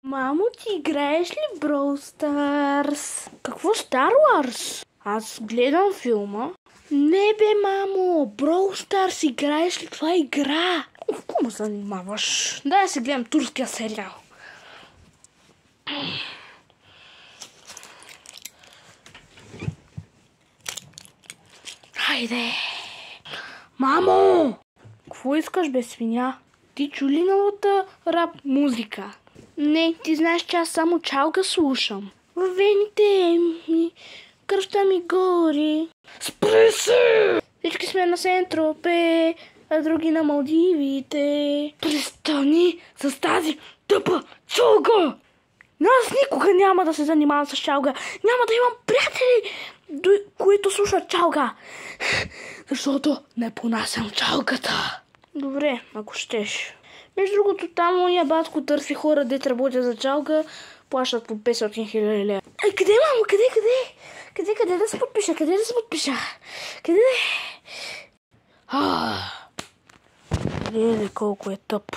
Мамо, ти играеш ли Brawl Stars? Какво Star Wars? Аз гледам филма. Не бе, мамо, Brawl Stars играеш ли? Това е игра. Какво ме занимаваш? Дай да си гледам турския сериал. Хайде. Мамо! Какво искаш, бе, свиня? Ти чу ли новата рап музика? Не, ти знаеш, че аз само чалга слушам. Във вените ми, кръвта ми гори. Спри се! Всички сме на Сент-Тропе, а други на Малдивите. Престани с тази тъпа чалга! Аз никога няма да се занимавам с чалга. Няма да имам приятели, които слушат чалга. Защото не понасям чалгата. Добре, ако щеш. Между другото, там моя батко търси хора, дет работят за чалга, плащат по 500 000 лева. Къде, мамо? Къде да се подпиша? Къде? Колко е тъп.